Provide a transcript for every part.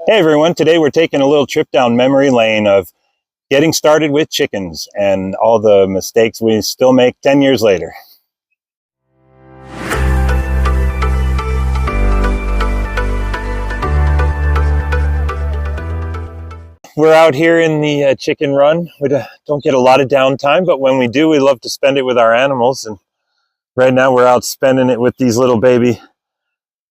Hey everyone, today we're taking a little trip down memory lane of getting started with chickens and all the mistakes we still make 10 years later. We're out here in the chicken run. We don't get a lot of downtime, but when we do, we love to spend it with our animals. And right now we're out spending it with these little baby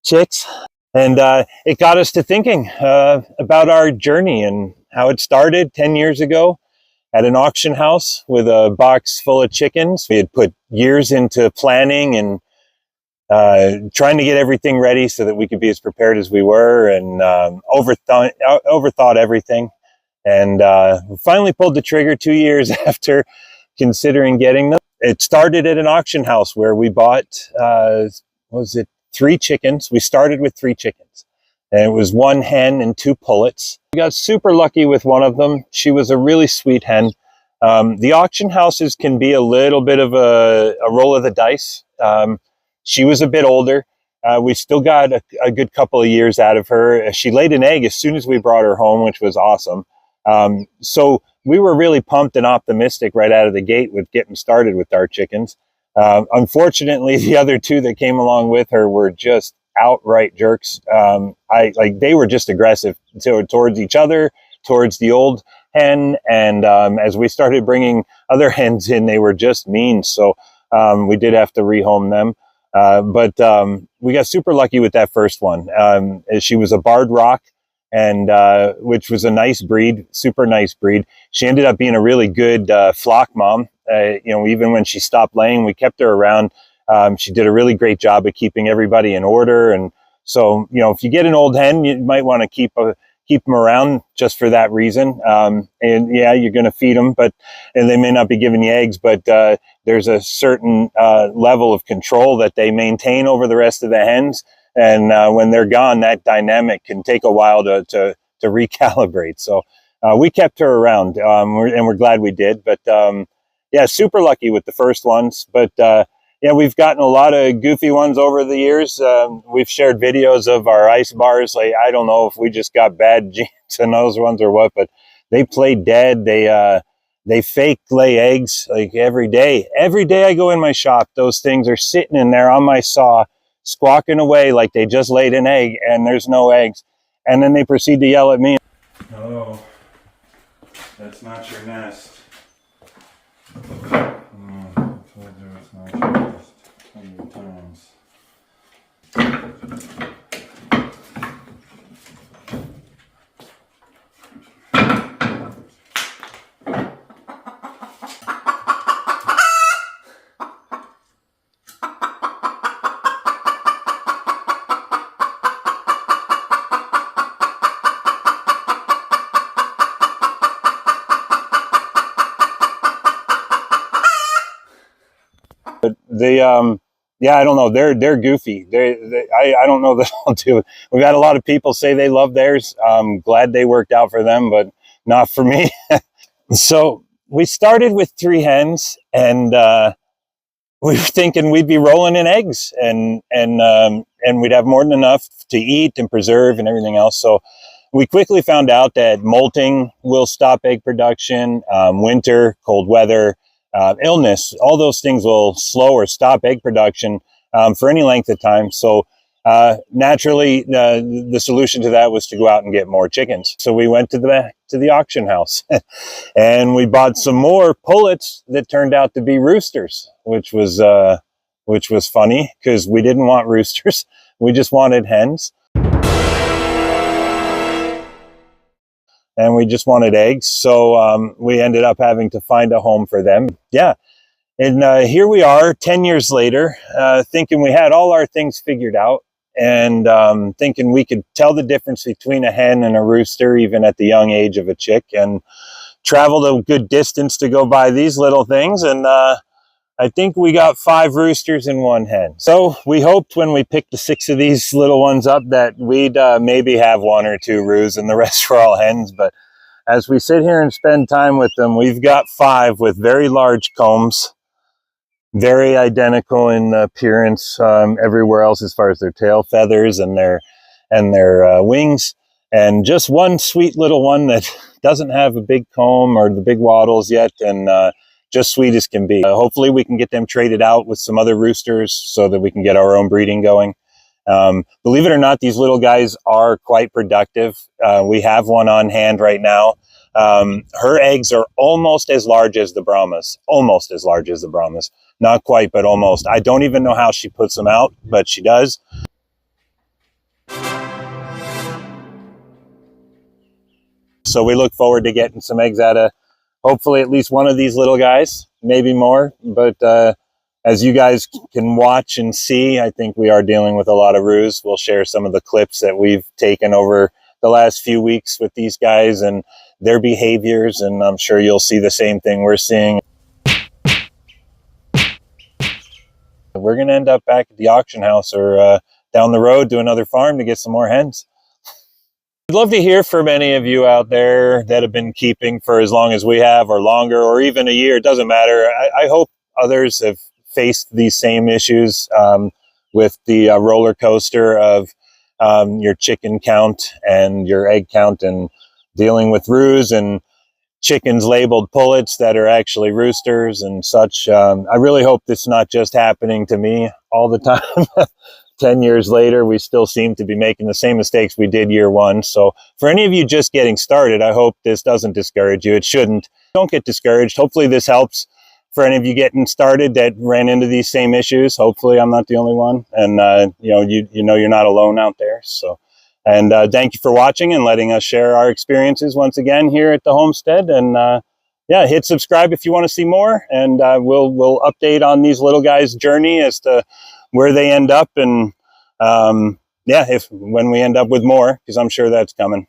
chicks. And it got us to thinking about our journey and how it started 10 years ago at an auction house with a box full of chickens. We had put years into planning and trying to get everything ready so that we could be as prepared as we were, and overthought everything. And finally pulled the trigger 2 years after considering getting them. It started at an auction house where we bought, three chickens. We started with 3 chickens, and it was 1 hen and 2 pullets. We got super lucky with one of them. She was a really sweet hen. The auction houses can be a little bit of a roll of the dice. She was a bit older. We still got a good couple of years out of her. She laid an egg as soon as we brought her home, which was awesome. So we were really pumped and optimistic right out of the gate with getting started with our chickens. Unfortunately, the other 2 that came along with her were just outright jerks. They were just aggressive towards each other, towards the old hen. And as we started bringing other hens in, they were just mean. So we did have to rehome them. But we got super lucky with that first one. She was a Barred Rock, and which was a nice breed, super nice breed. She ended up being a really good flock mom. Even when she stopped laying, we kept her around. She did a really great job of keeping everybody in order. And so, if you get an old hen, you might want to keep them around just for that reason. And yeah, you're going to feed them, and they may not be giving you eggs, but there's a certain level of control that they maintain over the rest of the hens. And when they're gone, that dynamic can take a while to recalibrate. So we kept her around, and we're glad we did. But yeah, super lucky with the first ones. But yeah, we've gotten a lot of goofy ones over the years. We've shared videos of our ice bars. I don't know if we just got bad genes in those ones or what, but they play dead. They fake lay eggs every day. Every day I go in my shop, those things are sitting in there on my saw, squawking away like they just laid an egg and there's no eggs. And then they proceed to yell at me. Hello, that's not your nest. It's not your nest 100 times. Yeah, I don't know. They're goofy. I don't know that I'll do it. We've had a lot of people say they love theirs. I'm glad they worked out for them, but not for me. So we started with 3 hens, and we were thinking we'd be rolling in eggs, and we'd have more than enough to eat and preserve and everything else. So we quickly found out that molting will stop egg production, winter, cold weather, illness, all those things will slow or stop egg production for any length of time. So naturally, the solution to that was to go out and get more chickens. So we went to the auction house and we bought some more pullets that turned out to be roosters, which was funny because we didn't want roosters. We just wanted hens. And we just wanted eggs. So we ended up having to find a home for them. Yeah. And here we are 10 years later, thinking we had all our things figured out, and thinking we could tell the difference between a hen and a rooster, even at the young age of a chick, and traveled a good distance to go buy these little things. And I think we got 5 roosters and 1 hen. So we hoped when we picked the 6 of these little ones up that we'd maybe have 1 or 2 roos and the rest were all hens. But as we sit here and spend time with them, we've got 5 with very large combs, very identical in appearance everywhere else as far as their tail feathers and their wings. and just one sweet little one that doesn't have a big comb or the big wattles yet, and just sweet as can be. Hopefully we can get them traded out with some other roosters so that we can get our own breeding going. Believe it or not, these little guys are quite productive. We have one on hand right now. Her eggs are almost as large as the Brahmas, almost as large as the Brahmas. Not quite, but almost. I don't even know how she puts them out, but she does. So we look forward to getting some eggs out of hopefully at least one of these little guys, maybe more. But as you guys can watch and see, I think we are dealing with a lot of ruse. We'll share some of the clips that we've taken over the last few weeks with these guys and their behaviors, and I'm sure you'll see the same thing we're seeing. We're going to end up back at the auction house or down the road to another farm to get some more hens. I'd love to hear from any of you out there that have been keeping for as long as we have, or longer, or even a year. It doesn't matter. I hope others have faced these same issues with the roller coaster of your chicken count and your egg count, and dealing with ruse and chickens labeled pullets that are actually roosters and such. I really hope this is not just happening to me all the time. 10 years later, we still seem to be making the same mistakes we did year one. So for any of you just getting started, I hope this doesn't discourage you. It shouldn't. Don't get discouraged. Hopefully this helps for any of you getting started that ran into these same issues. Hopefully I'm not the only one. And, you know you're not alone out there. So, and thank you for watching and letting us share our experiences once again here at the homestead. And yeah, hit subscribe if you want to see more. And we'll update on these little guys' journey as to where they end up, and yeah, when we end up with more, because I'm sure that's coming.